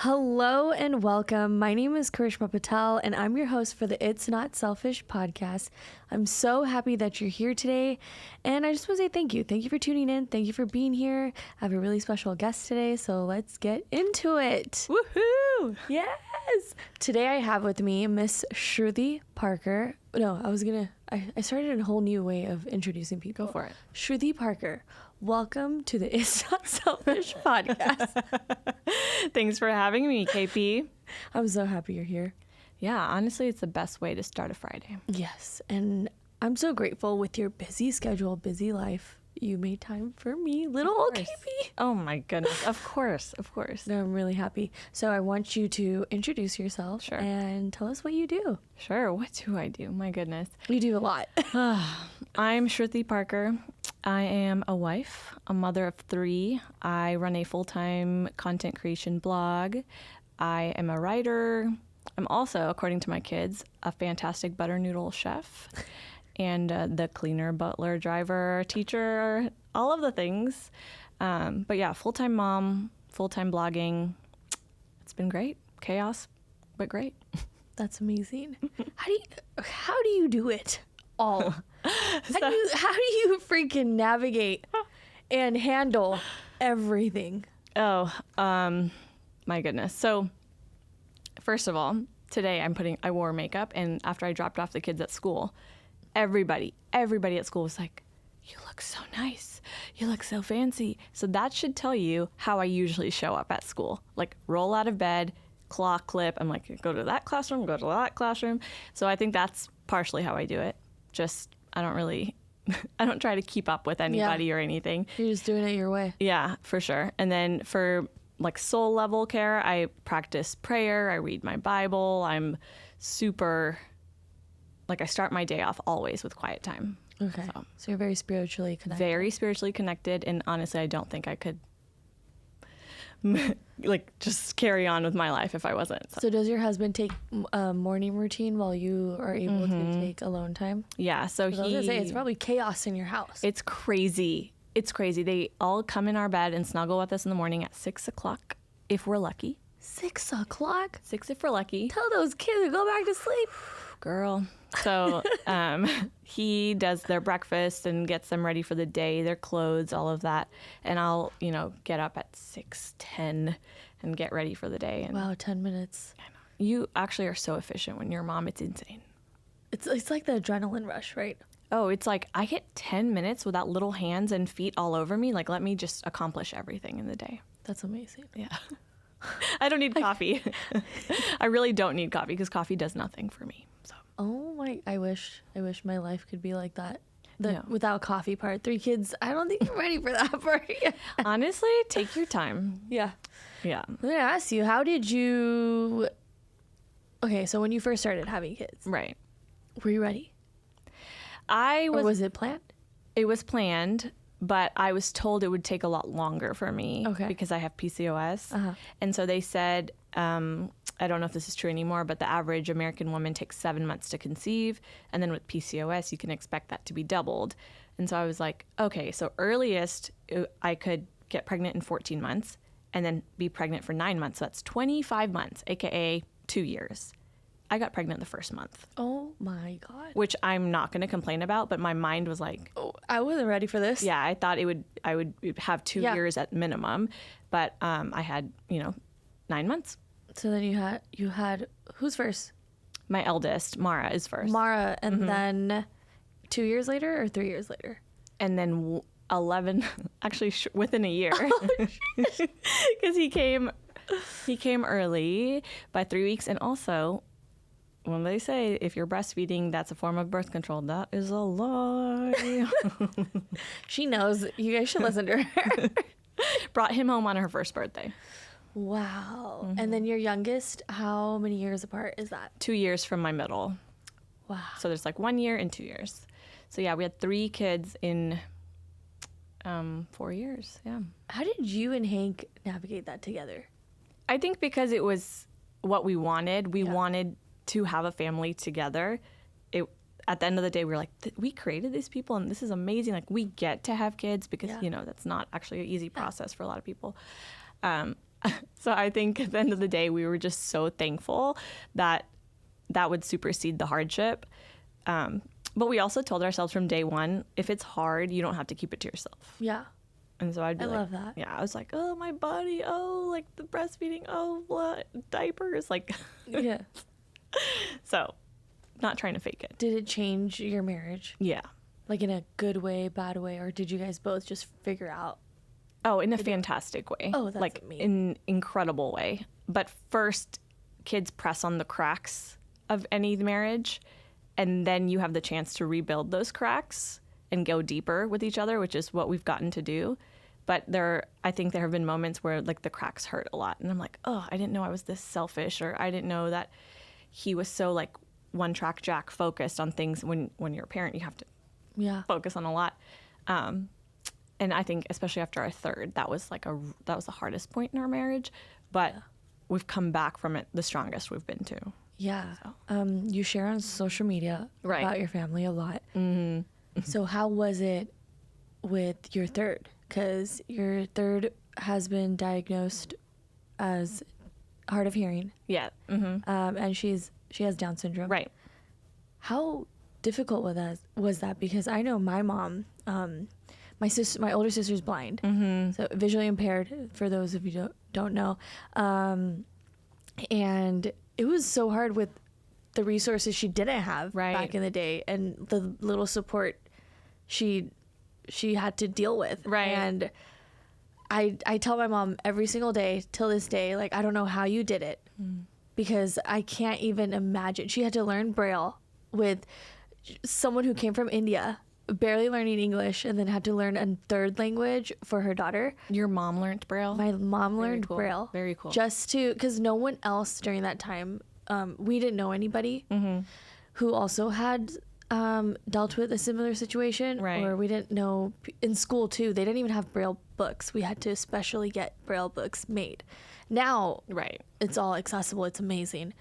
Hello and welcome. My name is Karishma Patel, and I'm your host for the It's Not Selfish podcast. I'm so happy that you're here today, and I just want to say thank you. Thank you for tuning in. Thank you for being here. I have a really special guest today, so let's get into it. Woohoo! Yes! Today I have with me Miss Shruthi Parker. No, I started a whole new way of introducing people. Go for it. Shruthi Parker. Welcome to the It's Not Selfish podcast. Thanks for having me, KP. I'm so happy you're here. Yeah, honestly, it's the best way to start a Friday. Yes, and I'm so grateful with your busy schedule, busy life. You made time for me, little old KP. Oh my goodness. Of course. No, I'm really happy. So I want you to introduce yourself and tell us what you do. Sure. What do I do? My goodness. You do a lot. I'm Shruthi Parker. I am a wife, a mother of 3. I run a full-time content creation blog. I am a writer. I'm also, according to my kids, a fantastic butter noodle chef and the cleaner, butler, driver, teacher, all of the things. But yeah, full-time mom, full-time blogging. It's been great. Chaos, but great. That's amazing. How do you do it all? How do you freaking navigate and handle everything? Oh, my goodness. So first of all, today I wore makeup, and after I dropped off the kids at school, everybody at school was like, "You look so nice. You look so fancy." So that should tell you how I usually show up at school. Like, roll out of bed, claw clip. I'm like, go to that classroom, go to that classroom. So I think that's partially how I do it. Just, I don't try to keep up with anybody or anything. You're just doing it your way. Yeah, for sure. And then for like soul level care, I practice prayer. I read my Bible. I'm super, I start my day off always with quiet time. Okay. So you're very spiritually connected. Very spiritually connected. And honestly, I don't think I could just carry on with my life if I wasn't. So does your husband take a morning routine while you are able to take alone time? Yeah. So I was going to say, it's probably chaos in your house. It's crazy. They all come in our bed and snuggle with us in the morning at 6 o'clock if we're lucky. 6 o'clock? 6 if we're lucky. Tell those kids to go back to sleep. Girl. So he does their breakfast and gets them ready for the day, their clothes, all of that. And I'll, get up at 6:10 and get ready for the day. And wow, 10 minutes. I know. You actually are so efficient when you're a mom. It's insane. It's like the adrenaline rush, right? Oh, it's like I get 10 minutes without little hands and feet all over me. Like, let me just accomplish everything in the day. That's amazing. Yeah. I don't need coffee. I really don't need coffee because coffee does nothing for me. So. Oh my! I wish my life could be like that. Without coffee part. 3 kids. I don't think you're ready for that part yet. Honestly, take your time. Yeah. I'm going to ask you, how did you? Okay, so when you first started having kids, right? Were you ready? Or was it planned? It was planned, but I was told it would take a lot longer for me because I have PCOS. And so they said, I don't know if this is true anymore, but the average American woman takes 7 months to conceive. And then with PCOS, you can expect that to be doubled. And so I was like, okay, so earliest I could get pregnant in 14 months and then be pregnant for 9 months. So that's 25 months, AKA 2 years. I got pregnant the first month. Oh my God. Which I'm not going to complain about, but my mind was like, oh, I wasn't ready for this. Yeah, I thought I would have 2 years at minimum, but I had, 9 months. So then you had who's first? My eldest, Mara, is first. Mara, and then 2 years later or 3 years later? And then 11, actually within a year. Because he came early by 3 weeks. And also, when they say if you're breastfeeding, that's a form of birth control, that is a lie. She knows. You guys should listen to her. Brought him home on her first birthday. Wow. And then your youngest, how many years apart is that? 2 years from my middle. Wow. So there's 1 year and 2 years. So yeah, we had 3 kids in 4 years. Yeah. How did you and Hank navigate that together? I think because it was what we wanted. We wanted to have a family together. At the end of the day, we were like, we created these people and this is amazing. Like, we get to have kids because, that's not actually an easy process for a lot of people. So I think at the end of the day, we were just so thankful that that would supersede the hardship. But we also told ourselves from day one, if it's hard, you don't have to keep it to yourself. Yeah. And so I'd be I like, love that. yeah, I was like, oh, my body, oh, like the breastfeeding, oh, what, diapers, like, Yeah. so not trying to fake it. Did it change your marriage? Yeah. Like in a good way, bad way, or did you guys both just figure out? Oh, in a fantastic way. Oh, that's like amazing. in an incredible way. But first, kids press on the cracks of any marriage, and then you have the chance to rebuild those cracks and go deeper with each other, which is what we've gotten to do. But I think there have been moments where like the cracks hurt a lot, and I'm like, oh, I didn't know I was this selfish, or I didn't know that he was so like one track Jack focused on things. When you're a parent, you have to focus on a lot. And I think especially after our third, that was the hardest point in our marriage, but we've come back from it the strongest we've been to. Yeah. You share on social media Right. about your family a lot. Mm-hmm. So how was it with your third? Because your third has been diagnosed as hard of hearing. Yeah. Mm-hmm. And she has Down syndrome. Right. How difficult was that? Because I know my mom, my older sister's blind, so visually impaired. For those of you don't know, and it was so hard with the resources she didn't have back in the day, and the little support she had to deal with. Right. And I tell my mom every single day till this day, like, I don't know how you did it, because I can't even imagine. She had to learn Braille with someone who came from India, barely learning English, and then had to learn a third language for her daughter. Your mom learned Braille? My mom learned cool. Braille. Very cool. Just because no one else during that time, we didn't know anybody who also had dealt with a similar situation. Right. Or we didn't know, in school too, they didn't even have Braille books. We had to especially get Braille books made. Now, Right. it's all accessible. It's amazing.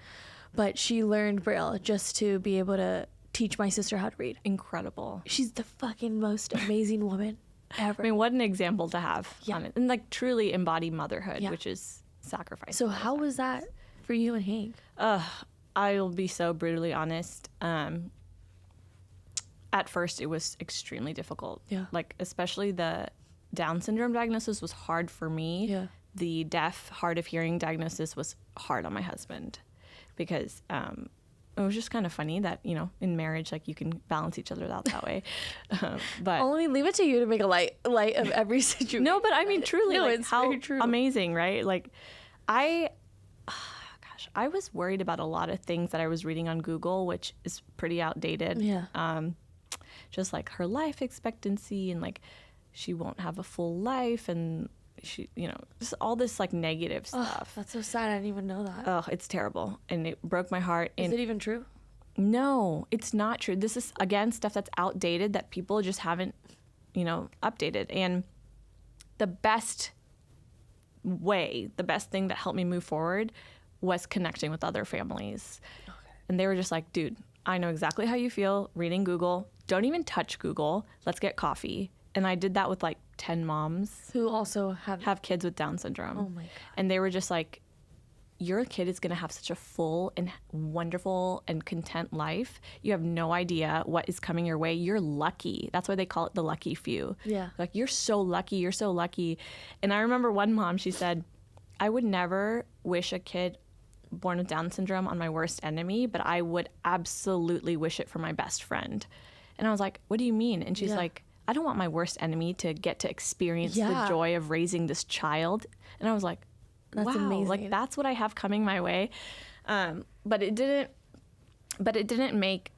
But she learned Braille just to be able to teach my sister how to read. Incredible. She's the fucking most amazing woman ever. I mean, what an example to have on it. And like truly embody motherhood, Yeah. which is sacrifice. So how was that for you and Hank? I'll be so brutally honest. At first, it was extremely difficult. Yeah. Like, especially the Down syndrome diagnosis was hard for me. Yeah. The deaf, hard of hearing diagnosis was hard on my husband, because it was just kind of funny that, you know, in marriage, like, you can balance each other out that way. But Only leave it to you to make a light of every situation. no, but I mean, truly, No, like, it's how very true. amazing, right? Like, I was worried about a lot of things that I was reading on Google, which is pretty outdated. Yeah. Just like her life expectancy, and like she won't have a full life, and she, you know, just all this like negative stuff. That's so sad. I didn't even know that. Oh, it's terrible, and it broke my heart. Is And it even true? no, it's not true. This is, again, stuff that's outdated that people just haven't, you know, updated. And the best thing that helped me move forward was connecting with other families. Okay. And they were just like, dude, I know exactly how you feel reading Google. Don't even touch Google. Let's get coffee. And I did that with like 10 moms Who also have kids with Down syndrome. Oh my God. And they were just like, your kid is going to have such a full and wonderful and content life. You have no idea what is coming your way. You're lucky. That's why they call it the lucky few. Yeah. Like, you're so lucky. You're so lucky. And I remember one mom, she said, I would never wish a kid born with Down syndrome on my worst enemy, but I would absolutely wish it for my best friend. And I was like, what do you mean? And she's like, I don't want my worst enemy to get to experience the joy of raising this child. And I was like, That's wow, amazing. like, that's what I have coming my way. But it didn't make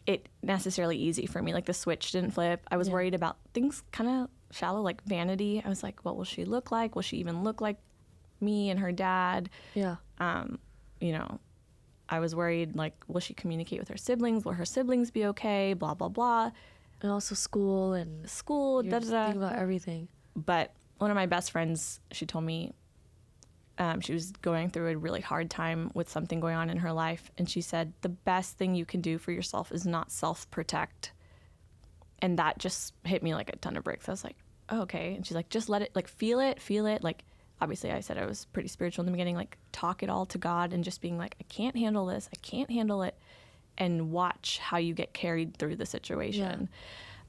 it necessarily easy for me. Like, the switch didn't flip. I was worried about things kind of shallow, like vanity. I was like, what will she look like? Will she even look like me and her dad? Yeah. You know, I was worried, like, will she communicate with her siblings? Will her siblings be okay? Blah, blah, blah. And also school and School, you're da, just da, da. thinking about everything. But one of my best friends, she told me she was going through a really hard time with something going on in her life. And she said, the best thing you can do for yourself is not self-protect. And that just hit me like a ton of bricks. I was like, oh, okay. And she's like, just let it, like, feel it. Like, obviously I said I was pretty spiritual in the beginning, like talk it all to God and just being like, I can't handle this. I can't handle it. And watch how you get carried through the situation.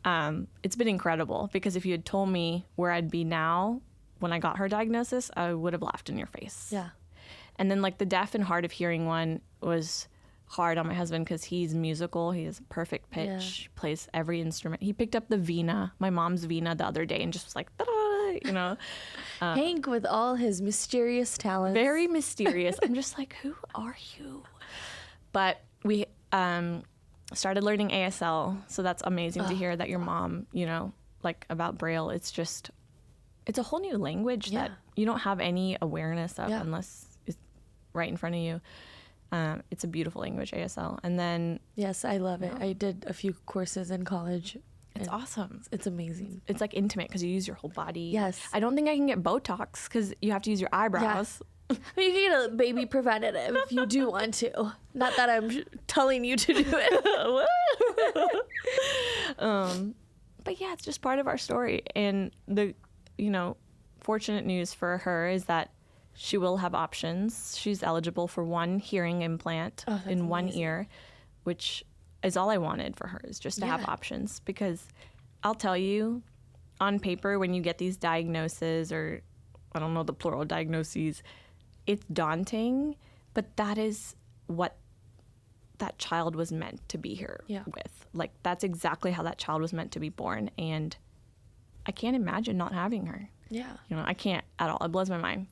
It's been incredible because if you had told me where I'd be now when I got her diagnosis, I would have laughed in your face. Yeah. And then like the deaf and hard of hearing one was hard on my husband because he's musical. He has a perfect pitch, plays every instrument. He picked up the vina, my mom's vina, the other day and just was like, ta-da, you know. Hank with all his mysterious talents. Very mysterious. I'm just like, who are you? But we started learning ASL, so that's amazing to hear that your mom, you know, like about Braille. It's a whole new language that you don't have any awareness of unless it's right in front of you. It's a beautiful language, ASL. And then yes, I love it. I did a few courses in college. It's awesome. It's amazing. It's like intimate because you use your whole body. Yes. I don't think I can get Botox because you have to use your eyebrows. I mean, you can get a baby preventative if you do want to. Not that I'm telling you to do it. But yeah, it's just part of our story. And the, you know, fortunate news for her is that she will have options. She's eligible for one hearing implant in one ear, which is all I wanted for her, is just to have options. Because I'll tell you, on paper, when you get these diagnoses, or I don't know the plural diagnoses, it's daunting, but that is what that child was meant to be here with. Like, that's exactly how that child was meant to be born. And I can't imagine not having her. Yeah. You know, I can't at all. It blows my mind.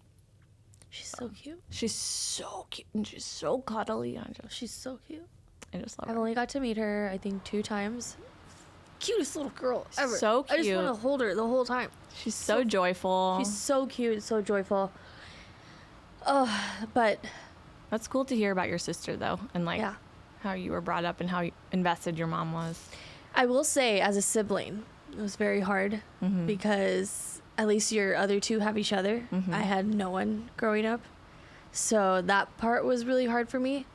She's so cute. She's so cute and she's so cuddly. She's so cute. I just love I've her. only got to meet her, I think, 2 times. Cutest little girl ever. So I just cute. want to hold her the whole time. She's so joyful. She's so cute, so joyful. Oh, but That's cool to hear about your sister, though, and like how you were brought up and how invested your mom was. I will say, as a sibling, it was very hard because at least your other 2 have each other. I had no one growing up. So that part was really hard for me.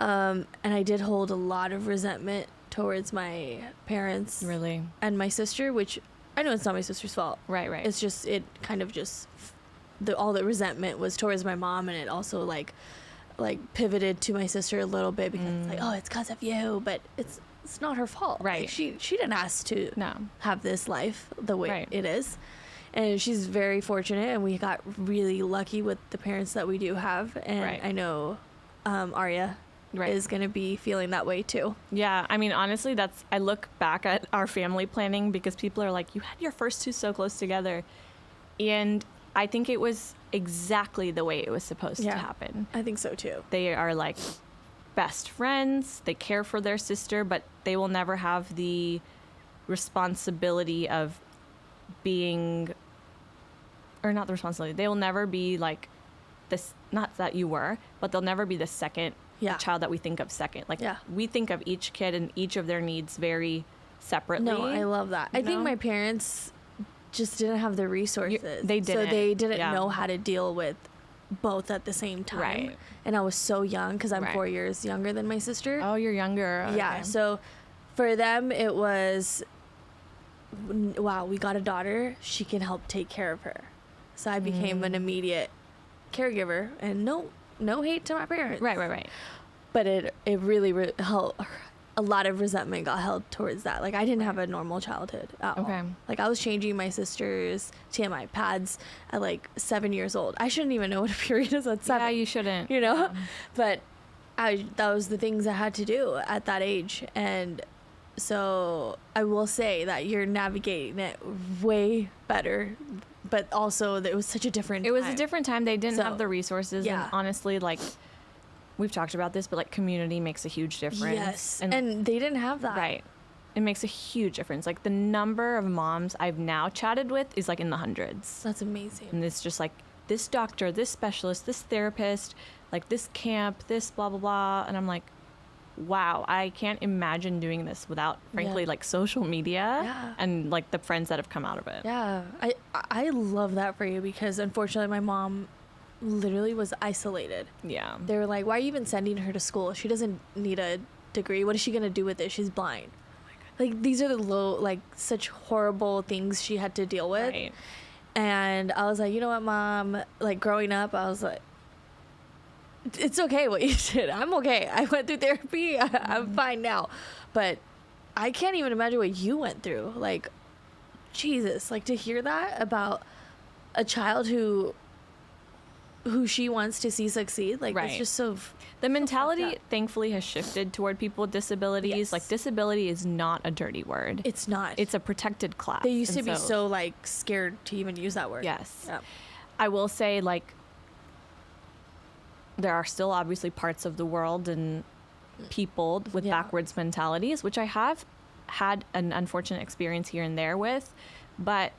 And I did hold a lot of resentment towards my parents. Really? And my sister, which I know it's not my sister's fault. Right. It's just, it kind of just, all the resentment was towards my mom, and it also like pivoted to my sister a little bit because it's like, oh, it's because of you, but it's not her fault. Right. Like, she didn't ask to have this life the way it is. And she's very fortunate, and we got really lucky with the parents that we do have. And I know Arya is going to be feeling that way too. Yeah. I mean, honestly, I look back at our family planning because people are like, you had your first 2 so close together. And I think it was exactly the way it was supposed to happen. I think so too. They are like best friends. They care for their sister, but they will never have the responsibility of being, or not the responsibility. They will never be like this, not that you were, but they'll never be the second child that we think of second. Like we think of each kid and each of their needs very separately. No, I love that. I think my parents just didn't have the resources. They didn't. So they didn't know how to deal with both at the same time. Right. And I was so young because I'm 4 years younger than my sister. Oh, you're younger. Okay. Yeah. So for them, it was, wow, we got a daughter. She can help take care of her. So I became an immediate caregiver, and no hate to my parents. Right. But it really helped. A lot of resentment got held towards that. Like, I didn't have a normal childhood at all. Like, I was changing my sister's TMI pads at like 7 years old. I shouldn't even know what a period is at 7. Yeah, you shouldn't. You know? But that was the things I had to do at that age. And so I will say that you're navigating it way better. But also, it was such a different time. It was a different time. They didn't have the resources. Yeah. And honestly, like, we've talked about this, but like community makes a huge difference. Yes. And they didn't have that. Right. It makes a huge difference. Like, the number of moms I've now chatted with is like in the hundreds. That's amazing. And it's just like this doctor, this specialist, this therapist, like this camp, this blah, blah, blah. And I'm like, wow, I can't imagine doing this without, frankly, like social media and like the friends that have come out of it. Yeah. I love that for you because unfortunately my mom literally was isolated. Yeah. They were like, why are you even sending her to school? She doesn't need a degree. What is she going to do with it? She's blind. Oh my God. Like, these are the such horrible things she had to deal with. Right. And I was like, you know what, Mom? Like, growing up, I was like, it's okay what you did. I'm okay. I went through therapy. I'm fine now. But I can't even imagine what you went through. Like, Jesus, like to hear that about a child who she wants to see succeed, like it's just so the mentality thankfully has shifted toward people with disabilities. Yes. Like disability is not a dirty word. It's not. It's a protected class. They used to be so like scared to even use that word. Yes. Yeah. I will say, like, there are still obviously parts of the world and people with backwards mentalities, which I have had an unfortunate experience here and there with, but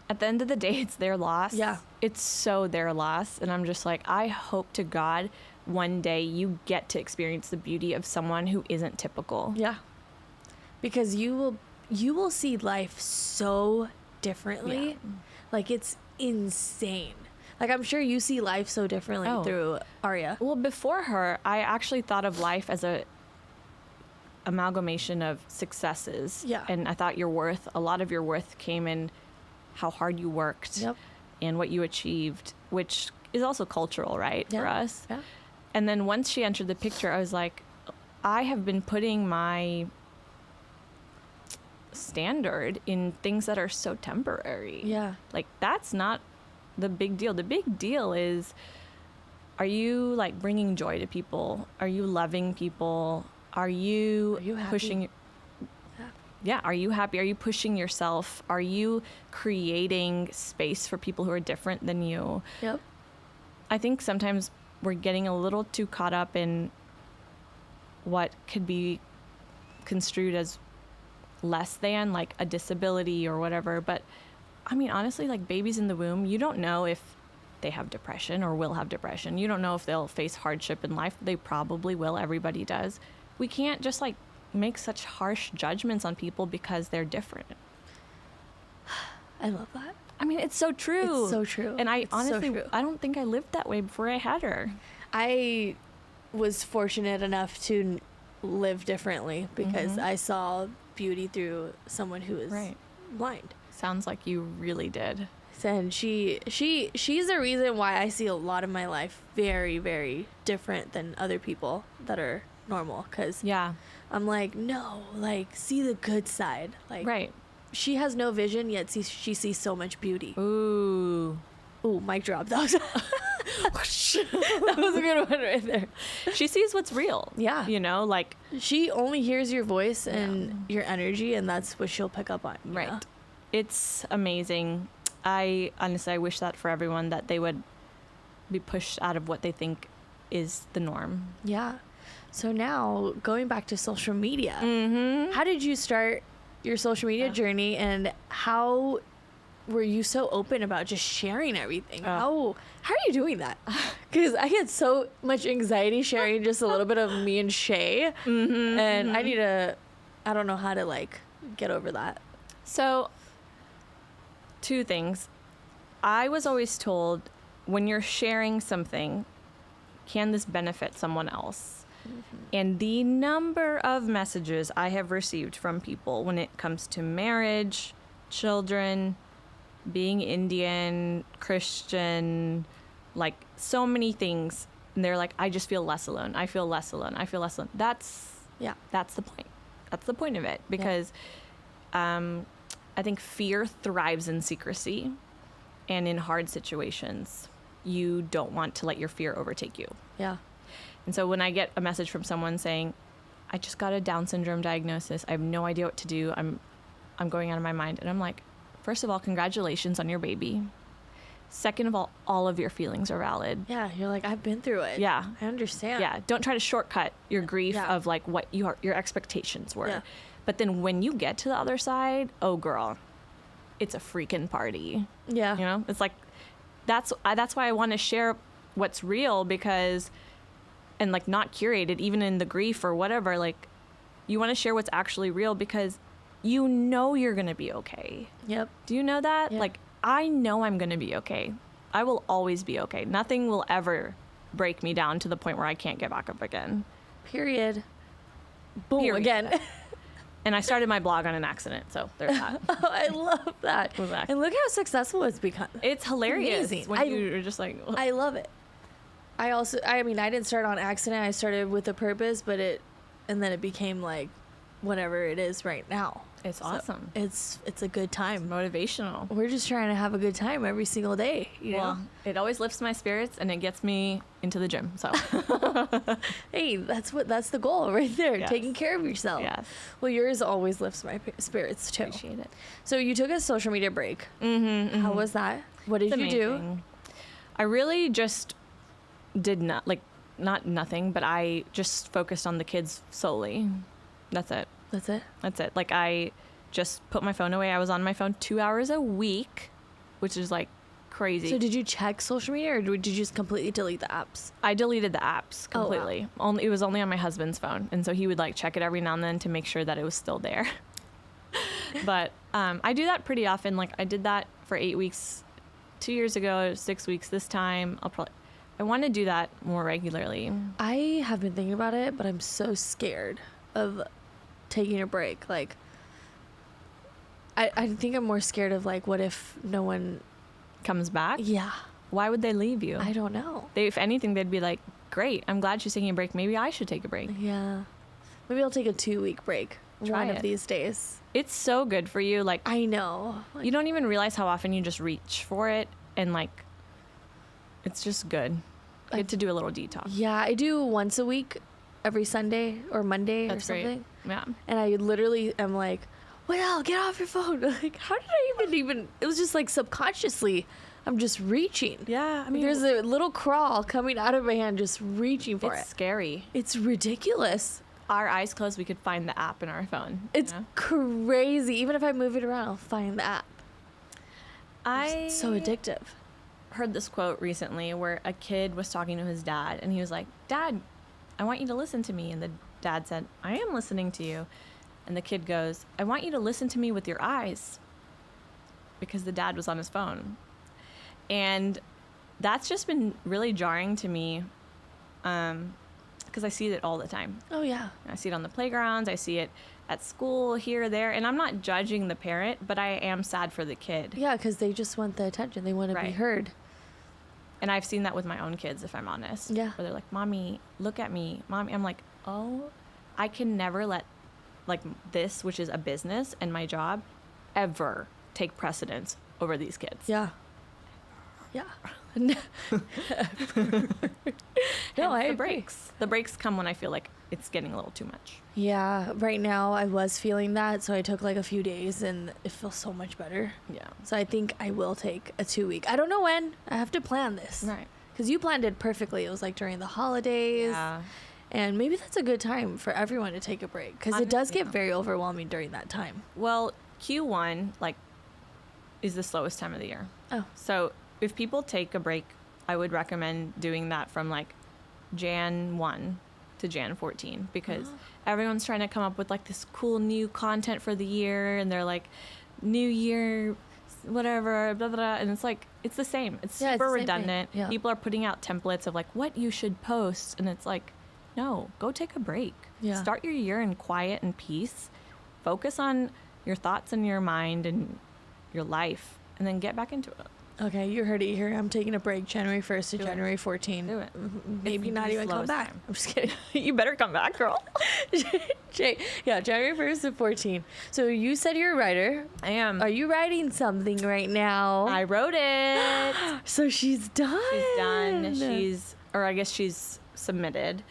at the end of the day, it's their loss. Yeah. It's so their loss. And I'm just like, I hope to God one day you get to experience the beauty of someone who isn't typical. Yeah. Because you will see life so differently. Yeah. Like it's insane. Like I'm sure you see life so differently through Arya. Well, before her, I actually thought of life as a amalgamation of successes. Yeah. And I thought a lot of your worth came in how hard you worked and what you achieved, which is also cultural, right, for us. Yeah. And then once she entered the picture, I was like, I have been putting my standard in things that are so temporary. Yeah. Like, that's not the big deal. The big deal is, are you, like, bringing joy to people? Are you loving people? Are you happy? pushing... Yeah, are you happy? Are you pushing yourself? Are you creating space for people who are different than you? Yep. I think sometimes we're getting a little too caught up in what could be construed as less than, like a disability or whatever. But I mean, honestly, like babies in the womb, you don't know if they have depression or will have depression. You don't know if they'll face hardship in life. They probably will. Everybody does. We can't just like make such harsh judgments on people because they're different. I love that. I mean, it's so true. It's so true. And It's so true. I don't think I lived that way before I had her. I was fortunate enough to live differently because I saw beauty through someone who is blind. Sounds like you really did. And she's the reason why I see a lot of my life very, very different than other people that are normal. Because I'm like, no, like, see the good side. Like, she has no vision, yet she sees so much beauty. Ooh, mic drop. That was a good one right there. She sees what's real. Yeah. You know, like... She only hears your voice and your energy, and that's what she'll pick up on. Right. Know? It's amazing. I wish that for everyone, that they would be pushed out of what they think is the norm. Yeah. So now, going back to social media, how did you start your social media journey, and how were you so open about just sharing everything? How are you doing that? Because I get so much anxiety sharing just a little bit of me and Shay, and I don't know how to like get over that. So, two things. I was always told, when you're sharing something, can this benefit someone else? And the number of messages I have received from people when it comes to marriage, children, being Indian, Christian, like so many things. And they're like, I just feel less alone. I feel less alone. I feel less alone. That's the point. That's the point of it. Because I think fear thrives in secrecy, and in hard situations, you don't want to let your fear overtake you. Yeah. And so when I get a message from someone saying, I just got a Down syndrome diagnosis, I have no idea what to do, I'm going out of my mind. And I'm like, first of all, congratulations on your baby. Second of all of your feelings are valid. Yeah, you're like, I've been through it. Yeah. I understand. Yeah, don't try to shortcut your grief of like what your expectations were. Yeah. But then when you get to the other side, oh girl, it's a freaking party. Yeah. You know, it's like, that's why I want to share what's real, because... and like not curated, even in the grief or whatever, like you want to share what's actually real, because you know you're going to be okay. Yep. Do you know that? Yeah. Like, I know I'm going to be okay. I will always be okay. Nothing will ever break me down to the point where I can't get back up again. Period. Boom. Period. Again. And I started my blog on an accident, so there's that. Oh, I love that. Exactly. And look how successful it's become. It's hilarious Amazing. when you're just like, I love it. I mean, I didn't start on accident. I started with a purpose, and then it became like whatever it is right now. it's awesome. It's a good time. Motivational. We're just trying to have a good time every single day, you know? Well, it always lifts my spirits and it gets me into the gym. So, Hey, that's the goal right there. Yes. Taking care of yourself. yes, Well, yours always lifts my spirits too. appreciate it. So you took a social media break. Mm-hmm, How was that? What did It's you do? amazing. I really just did not nothing, but I just focused on the kids solely. That's it. That's it? That's it. Like, I just put my phone away. I was on my phone 2 hours a week, which is like crazy. So did you check social media or did you just completely delete the apps? I deleted the apps Oh, wow. completely. It was only on my husband's phone, and so he would like check it every now and then to make sure that it was still there. But I do that pretty often. Like, I did that for 8 weeks 2 years ago, 6 weeks this time. I want to do that more regularly. I have been thinking about it, but I'm so scared of taking a break. Like, I think I'm more scared of like, what if no one? Comes back? Yeah, Why would they leave you? I don't know. If anything, they'd be like, great, I'm glad she's taking a break. Maybe I should take a break. Yeah, maybe I'll take a 2-week break Try one it. of these days. It's so good for you. Like, I know. you don't even realize how often you just reach for it, and like, it's just good. Good to do a little detail. Yeah, I do once a week, every Sunday or Monday That's or something. great. Yeah. And I literally am like, well, get off your phone. Like, how did I even, it was just like subconsciously, I'm just reaching. Yeah, I mean, There's a little crawl coming out of my hand, just reaching for it's it. scary. It's ridiculous. Our eyes closed, we could find the app in our phone. It's you know? crazy. Even if I move it around, I'll find the app. I It's so addictive. heard this quote recently where a kid was talking to his dad, and he was like, Dad, I want you to listen to me. And the dad said, I am listening to you. And the kid goes, I want you to listen to me with your eyes, because the dad was on his phone. And that's just been really jarring to me, because I see it all the time. Oh, yeah. I see it on the playgrounds. I see it at school, here, there. And I'm not judging the parent, but I am sad for the kid. Yeah, because they just want the attention. They want to be Right. heard. And I've seen that with my own kids, if I'm honest. Yeah. Where they're like, Mommy, look at me. Mommy. I'm like, oh, I can never let like this, which is a business and my job, ever take precedence over these kids. Yeah. Yeah. No, I The agree. breaks. The breaks come when I feel like it's getting a little too much. Yeah, right now I was feeling that, so I took like a few days and it feels so much better. Yeah. So I think I will take a 2-week. I don't know when. I have to plan this. Right. Because you planned it perfectly. It was like during the holidays. Yeah. And maybe that's a good time for everyone to take a break. Because it does Honestly, get yeah. very overwhelming during that time. Well, Q1 like is the slowest time of the year. Oh. So if people take a break, I would recommend doing that from like Jan 1 to Jan 14, because everyone's trying to come up with like this cool new content for the year, and they're like, New Year, whatever, blah, blah, blah. And it's like, it's the same. It's Yeah, it's super the same thing. redundant. Yeah. People are putting out templates of like what you should post, and it's like, no, go take a break. Yeah. Start your year in quiet and peace. Focus on your thoughts and your mind and your life, and then get back into it. Okay, you heard it here. I'm taking a break January 1st to Do it. January 14. Do it. Maybe It's not the even come slowest back. time. I'm just kidding. You better come back, girl. Yeah, January 1st to 14. So you said you're a writer. I am. Are you writing something right now? I wrote it. So she's done. She's done. Or I guess she's submitted.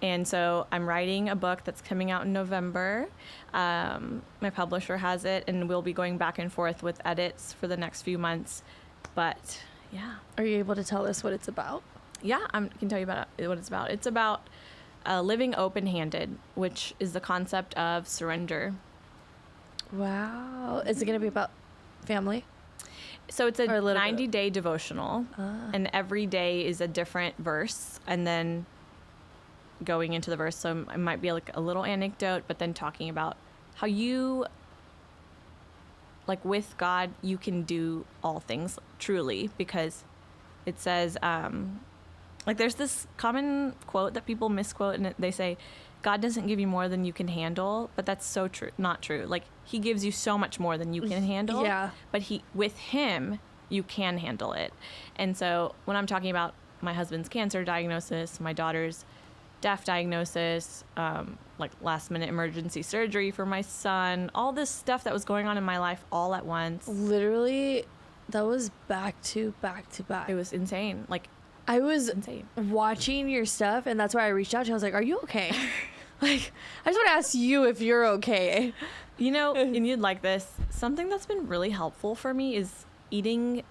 And so I'm writing a book that's coming out in November. My publisher has it, and we'll be going back and forth with edits for the next few months. But yeah. Are you able to tell us what it's about? Yeah, I can tell you about what it's about. It's about living open-handed, which is the concept of surrender. Wow. Is it going to be about family? So it's a Or a little bit. 90-day devotional, Ah. and every day is a different verse, and then going into the verse. So it might be like a little anecdote, but then talking about how you, like with God, you can do all things truly, because it says, like there's this common quote that people misquote, and they say, God doesn't give you more than you can handle, but that's so true. Not true. Like, he gives you so much more than you can handle. Yeah. But with him, you can handle it. And so when I'm talking about my husband's cancer diagnosis, my daughter's deaf diagnosis, like last minute emergency surgery for my son, all this stuff that was going on in my life all at once. Literally, that was back to back to back. It was insane. Like, I was insane. watching your stuff, and that's why I reached out to you. I was like, are you okay? Like, I just want to ask you if you're okay. You know, and you'd like this. Something that's been really helpful for me is eating,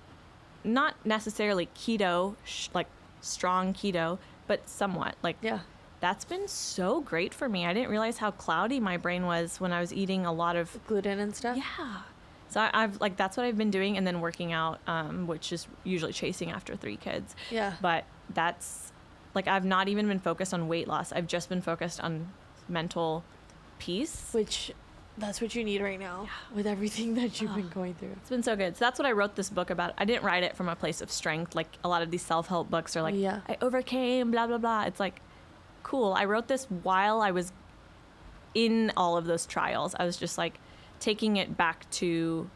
not necessarily keto, like strong keto, but somewhat. Like, Yeah. that's been so great for me. I didn't realize how cloudy my brain was when I was eating a lot of Gluten and stuff? Yeah. So I've like, that's what I've been doing, and then working out, which is usually chasing after 3 kids. Yeah. But that's like, I've not even been focused on weight loss. I've just been focused on mental peace. Which, that's what you need right now with everything that you've been going through. It's been so good. So that's what I wrote this book about. I didn't write it from a place of strength. Like, a lot of these self-help books are like, Yeah. I overcame, blah, blah, blah. It's like, cool. I wrote this while I was in all of those trials. I was just like taking it back to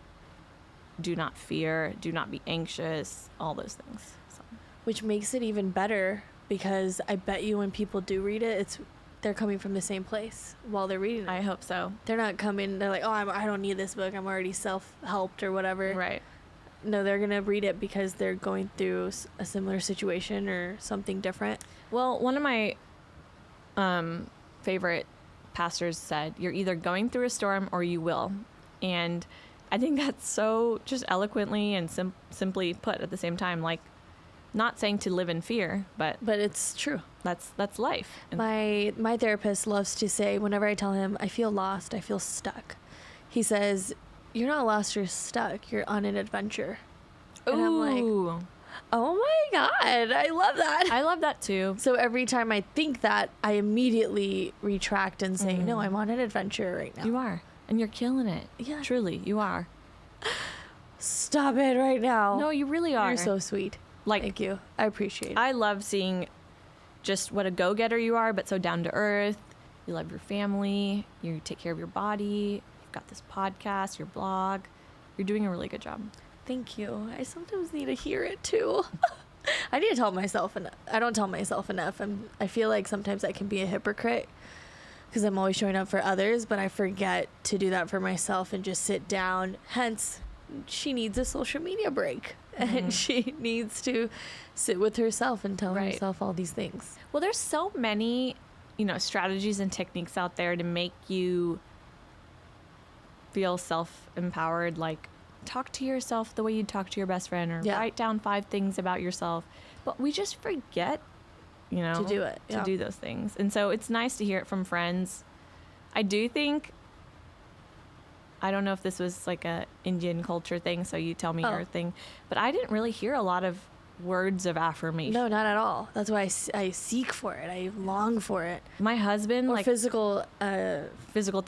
do not fear, do not be anxious, all those things. So. Which makes it even better, because I bet you when people do read it, they're coming from the same place while they're reading it. I hope so. They're not coming, they're like, oh, I don't need this book, I'm already self-helped or whatever. Right. No, they're going to read it because they're going through a similar situation or something different. Well, one of my favorite pastors said, you're either going through a storm or you will. And I think that's so just eloquently and simply put at the same time. Like, not saying to live in fear, but it's true. That's life. And My therapist loves to say, whenever I tell him I feel lost, I feel stuck, he says, you're not lost, you're stuck, you're on an adventure. And I'm like, oh my God, I love that. I love that too. So every time I think that, I immediately retract and say, no, I'm on an adventure right now. You are. And you're killing it. Yeah. Truly, you are. Stop it right now. No, you really are. You're so sweet. Like, thank you. I appreciate it. I love seeing just what a go-getter you are, but so down to earth. You love your family. You take care of your body. You've got this podcast, your blog. You're doing a really good job. Thank you. I sometimes need to hear it too. I need to tell myself enough. I don't tell myself enough. I feel like sometimes I can be a hypocrite because I'm always showing up for others, but I forget to do that for myself and just sit down. Hence, she needs a social media break. And she needs to sit with herself and tell herself all these things. Well, there's so many, strategies and techniques out there to make you feel self-empowered. Like, talk to yourself the way you'd talk to your best friend, or write down 5 things about yourself. But we just forget, to do it. To do those things. And so it's nice to hear it from friends. I do think, I don't know if this was like a Indian culture thing, so you tell me your thing, but I didn't really hear a lot of words of affirmation. No, not at all. That's why I seek for it. I long for it. My husband, or like physical touch. Physical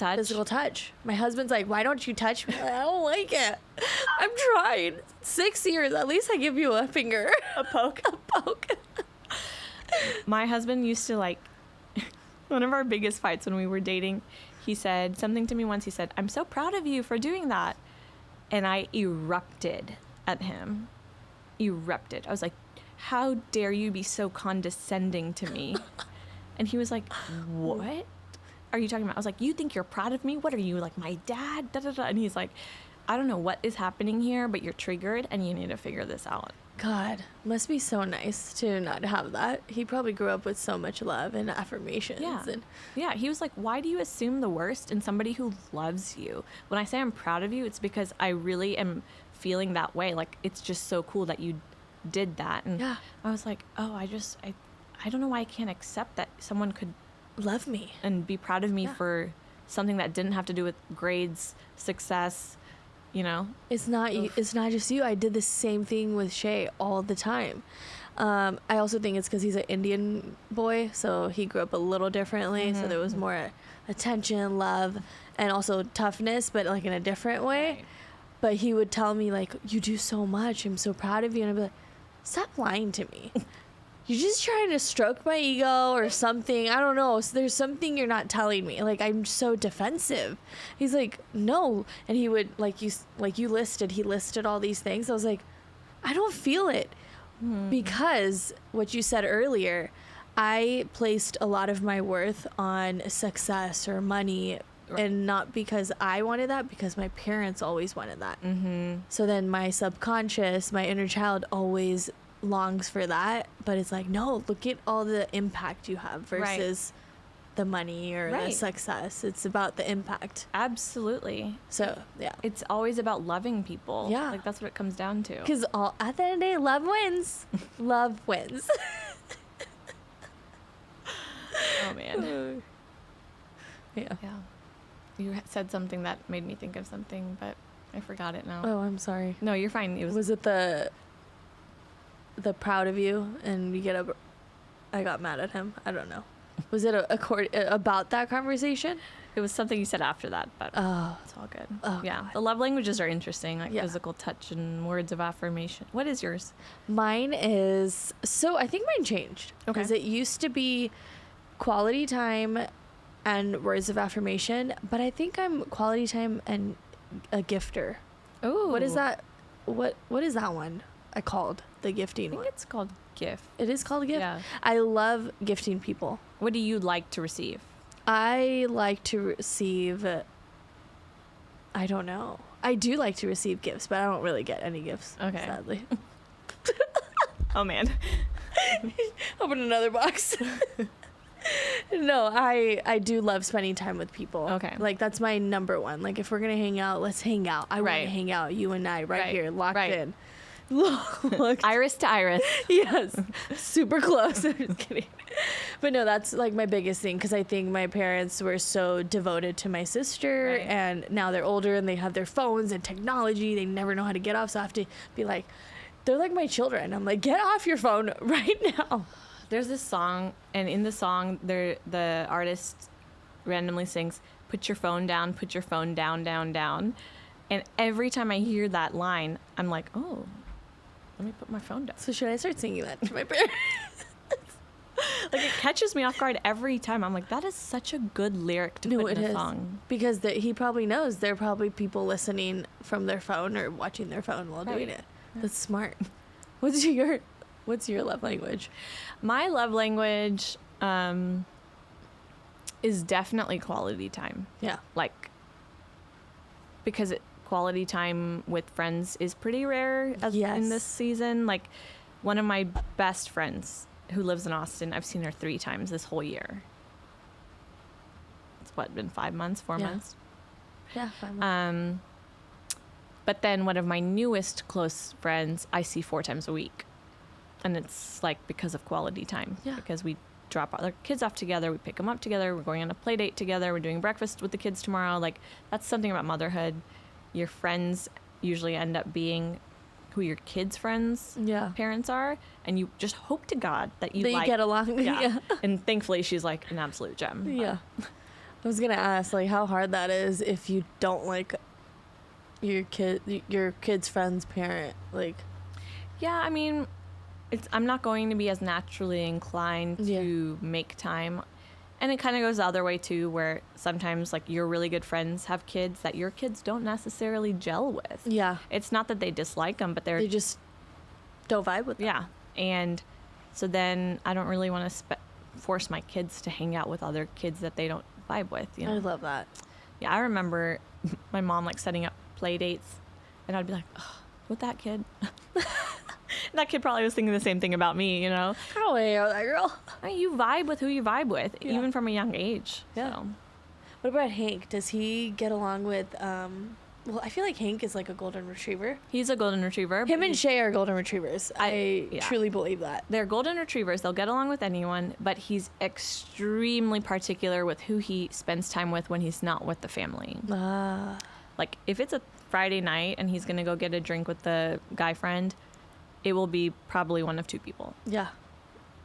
touch. My husband's like, why don't you touch me? I don't like it. I'm trying. 6 years. At least I give you a finger. A poke. A poke. My husband used to, like, one of our biggest fights when we were dating, he said something to me once. He said, I'm so proud of you for doing that. And I erupted at him. Erupted. I was like, how dare you be so condescending to me? And he was like, what are you talking about? I was like, you think you're proud of me? What are you, like, my dad? Da, da, da. And he's like, I don't know what is happening here, but you're triggered and you need to figure this out. God, must be so nice to not have that. He probably grew up with so much love and affirmations. Yeah, he was like, why do you assume the worst in somebody who loves you? When I say I'm proud of you, it's because I really am feeling that way. Like, it's just so cool that you did that. And I was like, oh, I don't know why I can't accept that someone could love me and be proud of me for something that didn't have to do with grades, success. It's not just you. I did the same thing with Shay all the time. I also think it's because he's an Indian boy, so he grew up a little differently. So there was more attention, love, and also toughness, but like in a different way. Right. But he would tell me, like, you do so much, I'm so proud of you, and I'd be like, stop lying to me. you're just trying to stroke my ego or something. I don't know. So there's something you're not telling me. Like, I'm so defensive. He's like, no. And he would, he listed all these things. I was like, I don't feel it. Because what you said earlier, I placed a lot of my worth on success or money, and not because I wanted that, because my parents always wanted that. So then my subconscious, my inner child always longs for that, but it's like, no, look at all the impact you have versus the money or the success. It's about the impact. Absolutely. So yeah, it's always about loving people. Yeah, like that's what it comes down to. Because at the end of the day, love wins. Love wins. Oh man. Yeah. You said something that made me think of something, but I forgot it now. Oh, I'm sorry. No, you're fine. Was it the proud of you and you get I got mad at him? I don't know. Was it about that conversation? It was something you said after that, but it's all good. Oh, yeah. God. The love languages are interesting, like physical touch and words of affirmation. What is yours? Mine is, I think mine changed. Okay. Because it used to be quality time and words of affirmation, but I think I'm quality time and a gifter. Oh. What is that? What is that one called? The gifting one? I think it's called gift. It is called a gift? Yeah. I love gifting people. What do you like to receive? I like to receive, I don't know. I do like to receive gifts, but I don't really get any gifts, sadly. Oh, man. Open another box. No, I do love spending time with people. Okay. Like, that's my number one. Like, if we're going to hang out, let's hang out. I want to hang out, you and I, right here, locked in. Iris to iris. Yes. Super close. I'm just kidding. But no, that's like my biggest thing, because I think my parents were so devoted to my sister, and now they're older and they have their phones and technology. They never know how to get off. So I have to be like, they're like my children. I'm like, get off your phone right now. There's this song, and in the song, the artist randomly sings, "Put your phone down, put your phone down, down, down." And every time I hear that line, I'm like, oh, let me put my phone down. So should I start singing that to my parents? Like, it catches me off guard every time. I'm like, that is such a good lyric to put in a song. Because he probably knows there are probably people listening from their phone or watching their phone while doing it. Yeah. That's smart. What's your love language? My love language is definitely quality time. Yeah. Like, because quality time with friends is pretty rare in this season. Like, one of my best friends who lives in Austin, I've seen her 3 times this whole year. It's been 5 months, 4 months? Yeah, 5 months. But then one of my newest close friends, I see 4 times a week. And it's like because of quality time. Yeah. Because we drop our kids off together, we pick them up together, we're going on a play date together, we're doing breakfast with the kids tomorrow. Like, that's something about motherhood. Your friends usually end up being who your kids' friends' parents are, and you just hope to God that you get along. Yeah. And thankfully, she's like an absolute gem. Yeah. I was gonna ask, like, how hard that is if you don't like your kid's friend's parent. Like, yeah, I mean, I'm not going to be as naturally inclined to make time. And it kind of goes the other way, too, where sometimes, like, your really good friends have kids that your kids don't necessarily gel with. Yeah. It's not that they dislike them, but they just don't vibe with them. Yeah. And so then I don't really want to force my kids to hang out with other kids that they don't vibe with, you know? I love that. Yeah, I remember my mom, like, setting up play dates, and I'd be like, oh, with that kid. That kid probably was thinking the same thing about me, you know? I don't hang out with that girl. I mean, you vibe with who you vibe with, even from a young age. Yeah. So. What about Hank? Does he get along with, well, I feel like Hank is like a golden retriever. He's a golden retriever. Him and Shay are golden retrievers. I truly believe that. They're golden retrievers. They'll get along with anyone, but he's extremely particular with who he spends time with when he's not with the family. Like, if it's a Friday night and he's going to go get a drink with the guy friend, it will be probably one of 2 people. Yeah.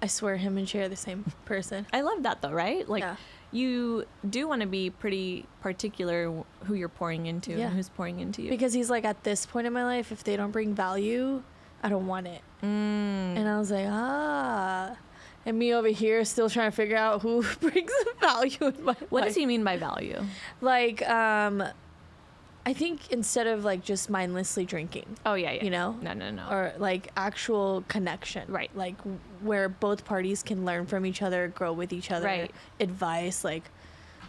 I swear him and Shay are the same person. I love that, though, right? Like, you do want to be pretty particular who you're pouring into and who's pouring into you. Because he's like, at this point in my life, if they don't bring value, I don't want it. And I was like, And me over here still trying to figure out who brings value in my What life. does he mean by value? Like, I think instead of like just mindlessly drinking, Oh, yeah, yeah. you know? No. Or like actual connection. Right. Like where both parties can learn from each other, grow with each other, Right. advice, like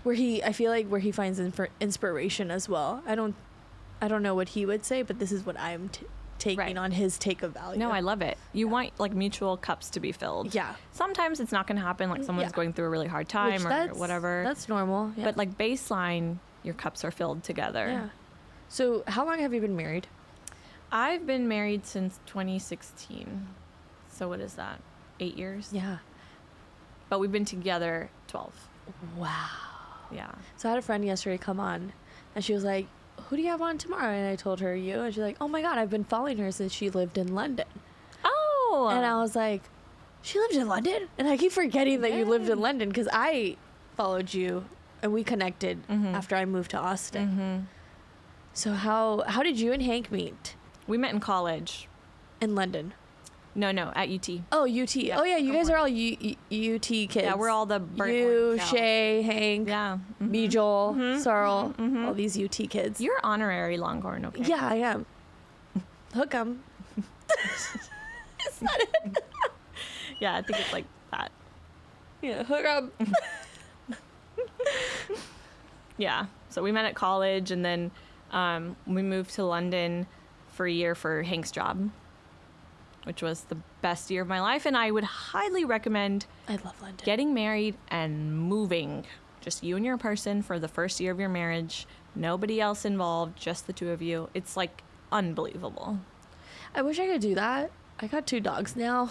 I feel like where he finds inspiration as well. I don't know what he would say, but this is what I'm taking Right. on his take of value. No, I love it. You want like mutual cups to be filled. Yeah. Sometimes it's not going to happen. Like someone's Yeah. going through a really hard Which time or whatever. That's normal. Yeah. But like baseline, your cups are filled together. yeah. So how long have you been married? I've been married since 2016. So what is that? 8 years? Yeah. But we've been together 12. Wow. Yeah. So I had a friend yesterday come on, and she was like, "Who do you have on tomorrow?" And I told her you, and she's like, "Oh my God, I've been following her since she lived in London." Oh. And I was like, "She lived in London?" And I keep forgetting that you lived in London because I followed you, and we connected after I moved to Austin. Mm-hmm. So how did you and Hank meet We met in college. in London? No, at UT. Oh, UT. Yeah, Oh yeah, you guys Cohort. are all UT kids. Yeah, we're all the burnt you, orange out. Shay, Hank, Yeah. me, Joel, Sarl, all these UT kids. You're honorary Longhorn, okay? Yeah, I am. Hook 'em. Is that it? Yeah, I think it's like that. Yeah, hook 'em. Yeah. So we met at college, and then we moved to London for a year for Hank's job, which was the best year of my life. And I would highly recommend I love London. getting married and moving. Just you and your person for the first year of your marriage. Nobody else involved, just the two of you. It's like unbelievable. I wish I could do that. I got 2 dogs now,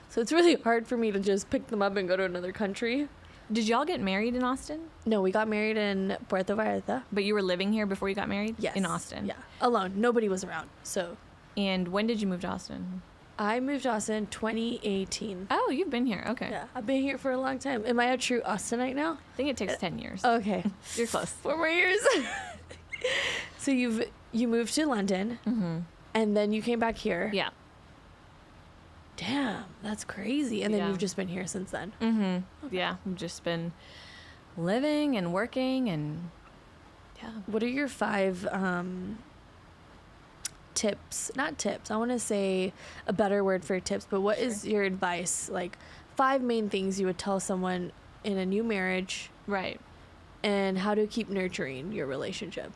so it's really hard for me to just pick them up and go to another country. Did y'all get married in Austin? No, we got married in Puerto Vallarta. But you were living here before you got married? Yes. In Austin? Yeah, alone. Nobody was around. So And when did you move to Austin? I moved to Austin 2018. Oh, you've been here. Okay. Yeah, I've been here for a long time. Am I a true Austinite now? I think it takes 10 years. Okay. You're close. 4 more years. So you moved to London, and then you came back here. Yeah. Damn, that's crazy. And then Yeah. you've just been here since then. Mm-hmm. Yeah. We've just been living and working and yeah. What are your 5 tips? Not tips. I want to say a better word for tips, but what is your advice? Like 5 main things you would tell someone in a new marriage Right. and how to keep nurturing your relationship.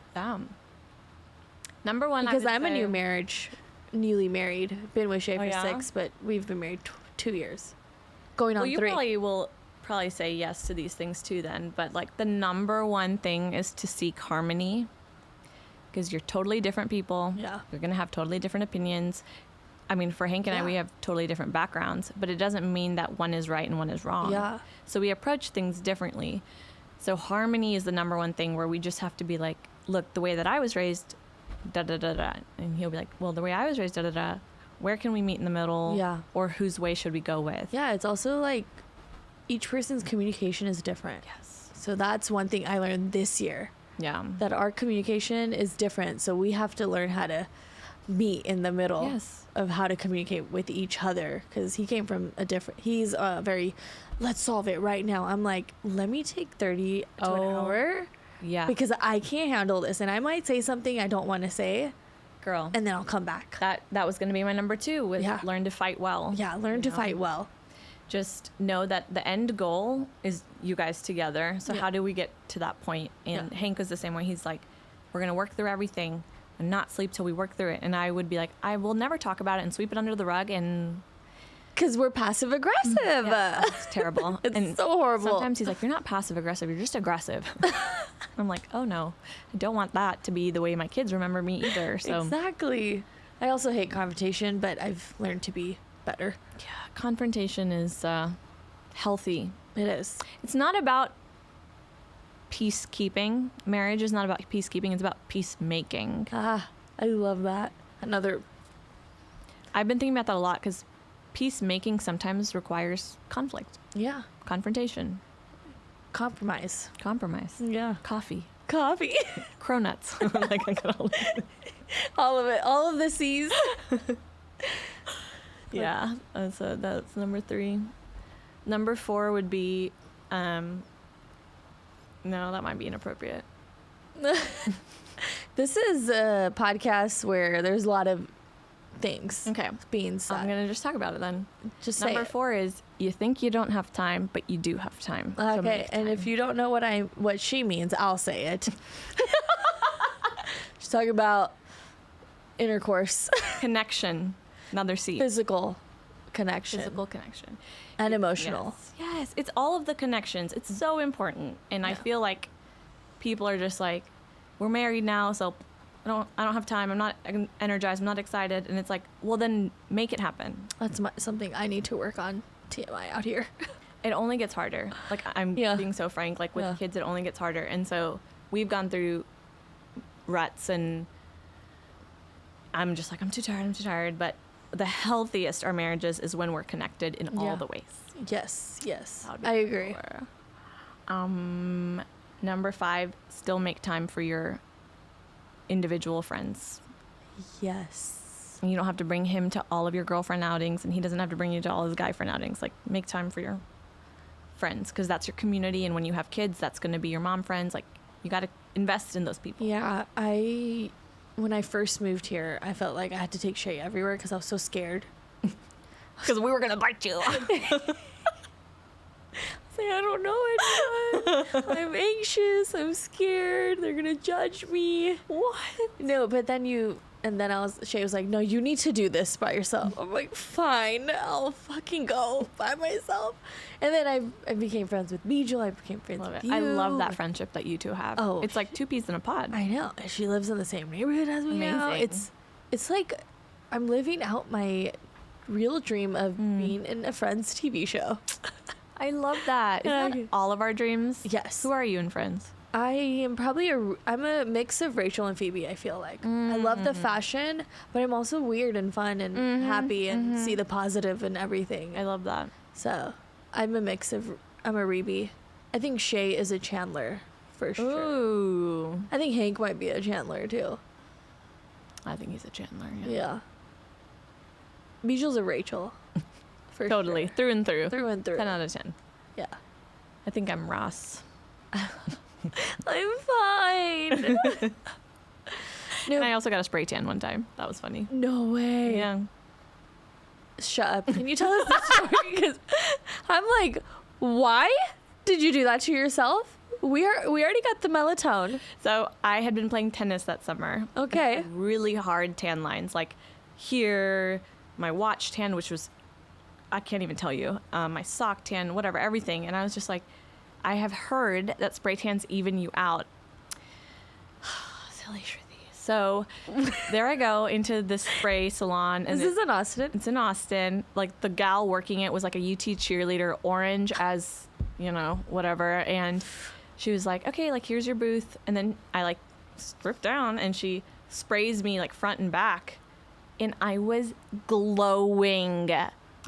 Number one, Because I would I'm a say- new marriage, newly married, been with Shay Oh, for yeah? 6, but we've been married 2 years. Going on Well, you 3. probably will probably say yes to these things too then, but like the number one thing is to seek harmony because you're totally different people. Yeah. You're going to have totally different opinions. I mean, for Hank and I, Yeah. we have totally different backgrounds, but it doesn't mean that one is right and one is wrong. Yeah. So we approach things differently. So harmony is the number one thing where we just have to be like, look, the way that I was raised, da da da da. And he'll be like, well, the way I was raised, da da da. Where can we meet in the middle? Yeah. Or whose way should we go with? Yeah, it's also like each person's communication is different. Yes. So that's one thing I learned this year, Yeah. that our communication is different. So we have to learn how to meet in the middle Yes. of how to communicate with each other, because he came from he's very, let's solve it right now. I'm like, let me take 30 to an hour Yeah. because I can't handle this. And I might say something I don't want to say, Girl. and then I'll come back. That was going to be my number 2 with Yeah. learn to fight well. Yeah, learn to fight well. Just know that the end goal is you guys together. So Yeah. how do we get to that point? And Yeah. Hank was the same way. He's like, we're going to work through everything and not sleep till we work through it. And I would be like, I will never talk about it and sweep it under the rug. And Because we're passive aggressive. yeah, it's terrible. It's and so horrible. Sometimes he's like, you're not passive aggressive. You're just aggressive. I'm like, oh no, I don't want that to be the way my kids remember me either. So Exactly. I also hate confrontation, but I've learned to be better. yeah, confrontation is healthy. It is. It's not about peacekeeping. Marriage is not about peacekeeping. It's about peacemaking. Ah, I love that. I've been thinking about that a lot because peacemaking sometimes requires conflict, Yeah. confrontation, Compromise. compromise, Yeah. coffee, Coffee. cronuts. Like I got all All of it. All of the C's. yeah, that's number 3. Number 4 would be, no, that might be inappropriate. This is a podcast where there's a lot of things Okay. being said. I'm going to just talk about it then. Just say Number it. 4 is you think you don't have time, but you do have time. So Okay, make and time. if you don't know what she means, I'll say it. She's talking about intercourse, Connection, another C. physical connection, Physical connection. and emotional. Yes, it's all of the connections. It's so important. And I Yeah. feel like people are just like, we're married now, so I don't have time. I'm not energized. I'm not excited. And it's like, well, then make it happen. That's something I need to work on. TMI out here. It only gets harder. Like, I'm Yeah. being so frank. Like, with Yeah. kids, it only gets harder. And so we've gone through ruts, and I'm just like, I'm too tired. But the healthiest our marriages is when we're connected in all Yeah. the ways. Yes, That would be I agree. 4. Number 5, still make time for your individual friends. Yes. And you don't have to bring him to all of your girlfriend outings, and he doesn't have to bring you to all his guy friend outings. Like, make time for your friends, because that's your community. And when you have kids, that's going to be your mom friends. Like, you got to invest in those people. Yeah, when I first moved here, I felt like I had to take Shay everywhere because I was so scared. Because we were going to bite you. Say, I don't know anyone. I'm anxious. I'm scared. They're gonna judge me. What? No, but then Shay was like, no, you need to do this by yourself. I'm like, fine, I'll fucking go by myself. And then I became friends with Bijou. I became friends Love with it. you. I love that friendship that you two have. Oh. It's like 2 peas in a pod. I know. And she lives in the same neighborhood as me now. Amazing. It's like I'm living out my real dream of being in a Friends TV show. I love that. Isn't that all of our dreams? Yes. Who are you in Friends? I am probably I'm a mix of Rachel and Phoebe, I feel like. I love the fashion, but I'm also weird and fun and happy and see the positive in everything. I love that. So I'm a Rebe. I think Shay is a Chandler for sure. Ooh. I think Hank might be a Chandler too. I think he's a Chandler. Yeah. Bijou's a Rachel. For Totally. sure. Through and through. Through and through. 10 out of 10. Yeah. I think I'm Ross. I'm fine. And I also got a spray tan one time. That was funny. No way. Yeah. Shut up. Can you tell us the story? Because I'm like, why did you do that to yourself? We already got the melatonin. So I had been playing tennis that summer. Okay. Really hard tan lines. Like here, my watch tan, which was, I can't even tell you, my sock tan, whatever, everything. And I was just like, I have heard that spray tans even you out. Silly Shruthi. So there I go into this spray salon. And Is this in Austin? It's in Austin. Like the gal working it was like a UT cheerleader, orange as, whatever. And she was like, okay, like here's your booth. And then I like strip down and she sprays me like front and back. And I was glowing.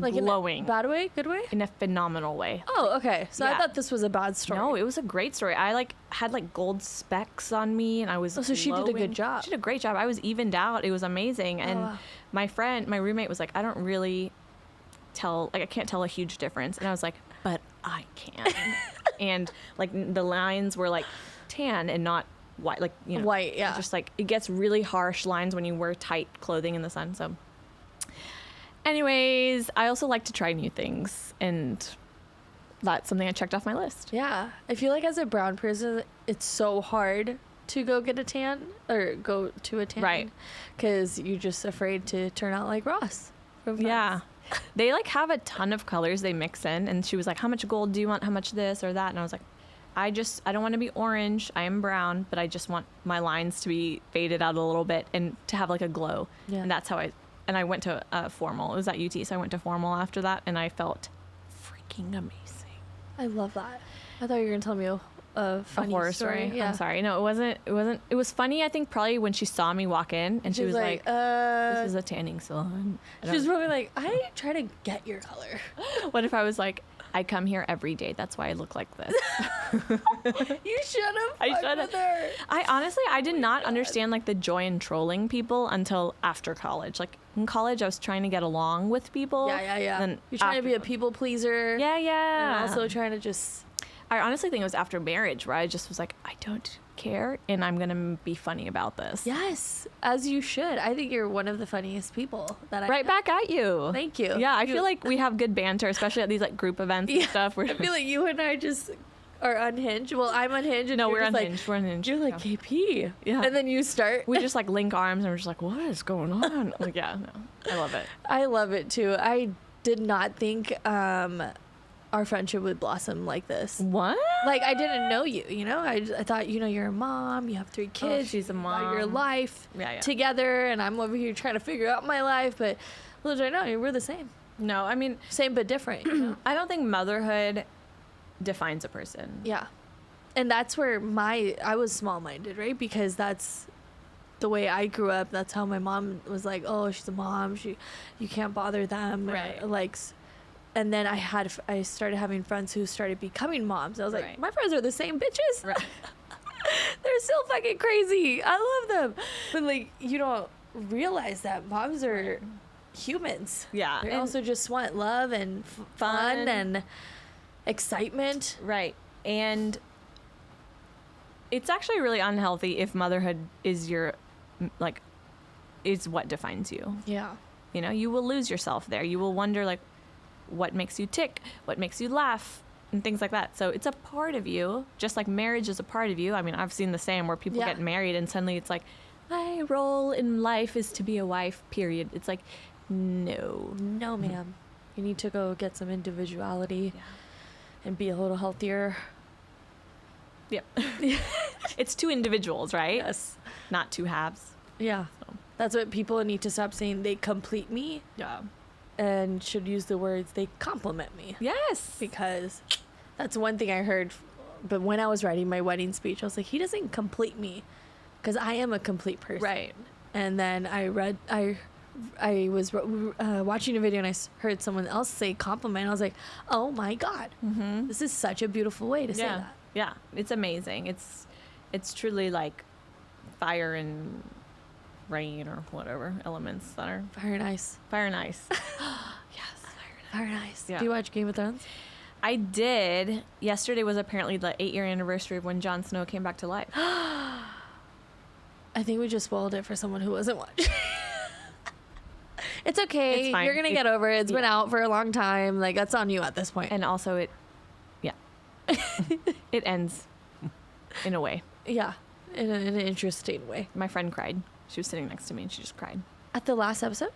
Like glowing. in a bad way? Good way? In a phenomenal way. Oh, okay. So I Yeah. thought this was a bad story. No, it was a great story. I like had like gold specks on me and I was Oh, so she did a good glowing. job. She did a great job. I was evened out. It was amazing. And wow. my roommate was like, I don't really I can't tell a huge difference. And I was like, but I can. And like the lines were like tan and not white, like, White, yeah. just like it gets really harsh lines when you wear tight clothing in the sun. So anyways, I also like to try new things, and that's something I checked off my list. Yeah. I feel like as a brown person, it's so hard to go get a tan or go to a tan. Right. Because you're just afraid to turn out like Ross from Friends. Yeah. They like have a ton of colors they mix in, and she was like, how much gold do you want? How much this or that? And I was like, I don't want to be orange. I am brown, but I just want my lines to be faded out a little bit and to have like a glow. Yeah. And that's how I went to formal. It was at UT, so I went to formal after that, and I felt freaking amazing. I love that. I thought you were going to tell me a funny horror story. Yeah. I'm sorry. No, it wasn't. It was funny, I think, probably when she saw me walk in, and she was like, this is a tanning salon. She was probably like, I try to get your color. What if I was like, I come here every day. That's why I look like this. You should have. I should have. I honestly, I did not understand like the joy in trolling people until after college. Like in college, I was trying to get along with people. Yeah. Then You're trying to be a after- people pleaser. Yeah. And also trying to just. I honestly think it was after marriage where I just was like, I don't care, and I'm gonna be funny about this. Yes, as you should. I think you're one of the funniest people that I Right know. back at you. Thank you. Yeah, I feel like we have good banter, especially at these like group events and stuff. I feel like you and I just are unhinged. Well, I'm unhinged. And No, you're we're just unhinged. We're unhinged. You're like, Yeah. KP. Yeah. And then you start. We just like link arms and we're just like, what is going on? Like, yeah, no, I love it. I love it too. I did not think our friendship would blossom like this. What? Like, I didn't know you, you know? I thought, you're a mom, you have 3 kids. she's a you got your mom. life Yeah. together, and I'm over here trying to figure out my life, but little did I know, we're the same. No, I mean, Same but different, you know? I don't think motherhood defines a person. Yeah. And that's where I was small-minded, right? Because that's the way I grew up. That's how my mom was like, oh, she's a mom. You can't bother them. Right. And then I started having friends who started becoming moms. I was like, Right. my friends are the same bitches. Right. They're still fucking crazy. I love them. But like, you don't realize that moms are humans. Yeah. They and- also just want love and fun and excitement. Right. And it's actually really unhealthy if motherhood is is what defines you. Yeah. You know, you will lose yourself there. You will wonder like what makes you tick, what makes you laugh, and things like that. So it's a part of you, just like marriage is a part of you. I mean, I've seen the same where people Yeah. get married and suddenly it's like, my role in life is to be a wife, period. It's like, no. No, ma'am. You need to go get some individuality and be a little healthier. Yep. It's 2 individuals, right? Yes. Not 2 halves. Yeah. So. That's what people need to stop saying. They complete me Yeah. and should use the words they compliment me. Yes. Because that's one thing I heard. But when I was writing my wedding speech, I was like, he doesn't complete me because I am a complete person. Right. And then I was watching a video and I heard someone else say compliment. I was like, oh my God, this is such a beautiful way to say that. Yeah. It's amazing. It's truly like fire and rain or whatever elements that are Fire and ice. fire and ice. Yes, Fire and ice. Yeah. Do you watch Game of Thrones? I did. Yesterday was apparently the 8-year anniversary of when Jon Snow came back to life. I think we just spoiled it for someone who wasn't watching. It's okay. It's fine. You're gonna get over it. It's been out for a long time. Like, that's on you at this point. And also it ends in a way. Yeah, in an interesting way. My friend cried. She was sitting next to me and she just cried. At the last episode,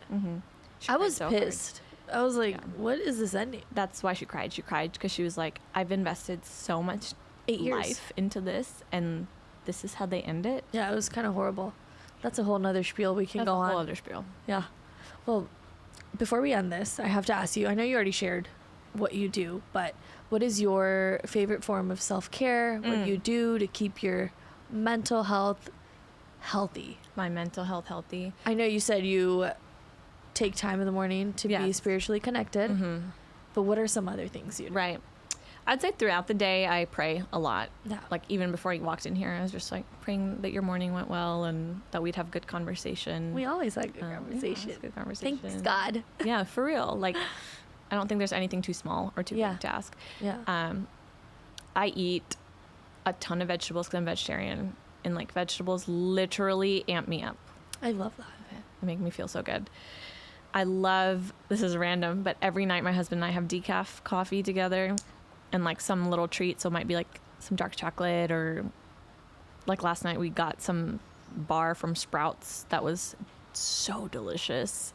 She I cried was so hard. pissed. I was like, Yeah. "What is this ending?" That's why she cried. She cried because she was like, I've invested so much 8 years. life into this, and this is how they end it. Yeah, it was kind of horrible. That's a whole nother spiel we can That's go a whole on. other spiel. Yeah. Well, before we end this, I have to ask you. I know you already shared what you do, but what is your favorite form of self-care? What do you do to keep your mental health healthy? My mental health healthy. I know you said you take time in the morning to be Yes. spiritually connected, but what are some other things you do? Right. I'd say throughout the day, I pray a lot. Yeah. Like even before you walked in here, I was just like praying that your morning went well and that we'd have good conversation. We always like good Yeah, conversation. it's good conversation. Thanks, God. Yeah, for real. Like, I don't think there's anything too small or too Yeah. big to ask. Yeah. I eat a ton of vegetables because I'm vegetarian, and like vegetables literally amp me up. I love that. They make me feel so good. I love, this is random, but every night my husband and I have decaf coffee together and like some little treat. So it might be like some dark chocolate, or like last night we got some bar from Sprouts that was so delicious.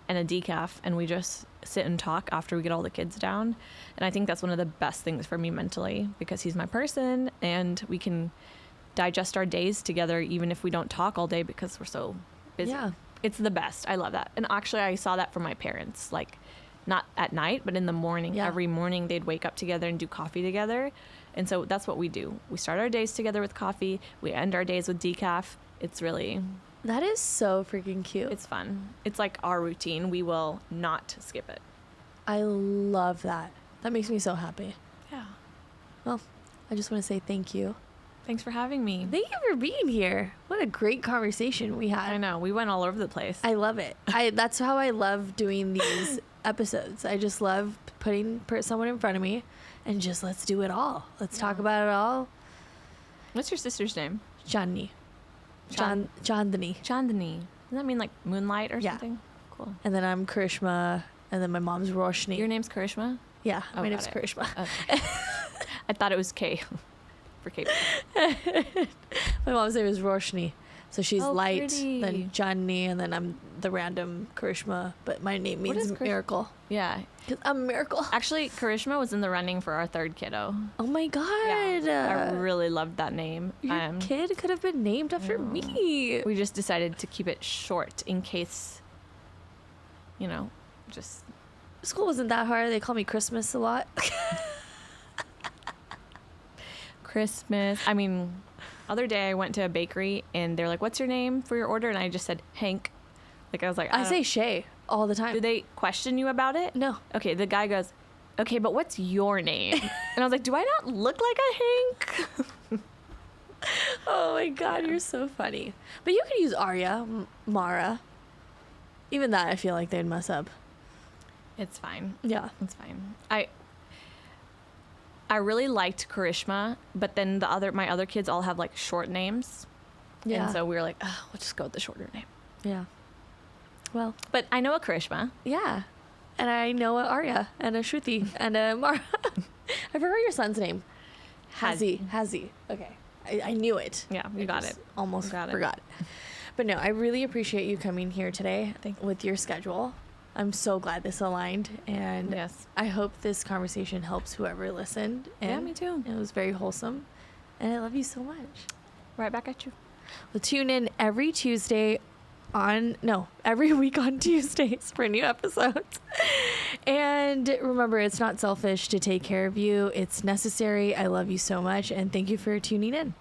And a decaf, and we just sit and talk after we get all the kids down. And I think that's one of the best things for me mentally, because he's my person and we can digest our days together even if we don't talk all day because we're so busy. Yeah. It's the best. I love that. And actually I saw that from my parents, like not at night, but in the morning. Yeah. Every morning they'd wake up together and do coffee together. And so that's what we do. We start our days together with coffee. We end our days with decaf. It's really, That is so freaking cute. it's fun. It's like our routine. We will not skip it. I love that. That makes me so happy. Yeah. Well, I just want to say thank you. Thanks for having me. Thank you for being here. What a great conversation we had. I know. We went all over the place. I love it. That's how I love doing these episodes. I just love putting someone in front of me and just let's do it all. Let's talk about it all. What's your sister's name? Chandni. Chandni. Chandni. Doesn't that mean like moonlight or Yeah. something? Cool. And then I'm Karishma, and then my mom's Roshni. Your name's Karishma? Yeah, Oh, my name's got it. Karishma. Okay. I thought it was K for K. My mom's name is Roshni. So she's Oh, light, pretty. then Chandni, and then I'm the random Karishma. But my name What means is miracle. Yeah. 'Cause I'm a miracle. Actually, Karishma was in the running for our third kiddo. Oh my God. I really loved that name. Your kid could have been named after me. We just decided to keep it short in case, just School wasn't that hard. They call me Christmas a lot. Christmas. I mean, other day I went to a bakery and they're like, "What's your name for your order?" And I just said Hank. Like I was like, I say Shay all the time. Do they question you about it? No. Okay, the guy goes, "Okay, but what's your name?" And I was like, "Do I not look like a Hank?" Oh my God, you're so funny. But you could use Arya, Mara. Even that, I feel like they'd mess up. It's fine. Yeah. It's fine. I really liked Karishma, but then my other kids all have like short names. Yeah. And so we were like, oh, we'll just go with the shorter name. Yeah. Well, But I know a Karishma. yeah. And I know a Arya and a Shruthi and a Mara. I forgot your son's name. Hazi. Okay. I knew it. Yeah, you got just it. Almost You got it. forgot. But no, I really appreciate you coming here today with your schedule. I'm so glad this aligned, and Yes. I hope this conversation helps whoever listened. And Yeah, me too. It was very wholesome, and I love you so much. Right back at you. Well, tune in every week on Tuesdays for new episodes. And remember, it's not selfish to take care of you. It's necessary. I love you so much, and thank you for tuning in.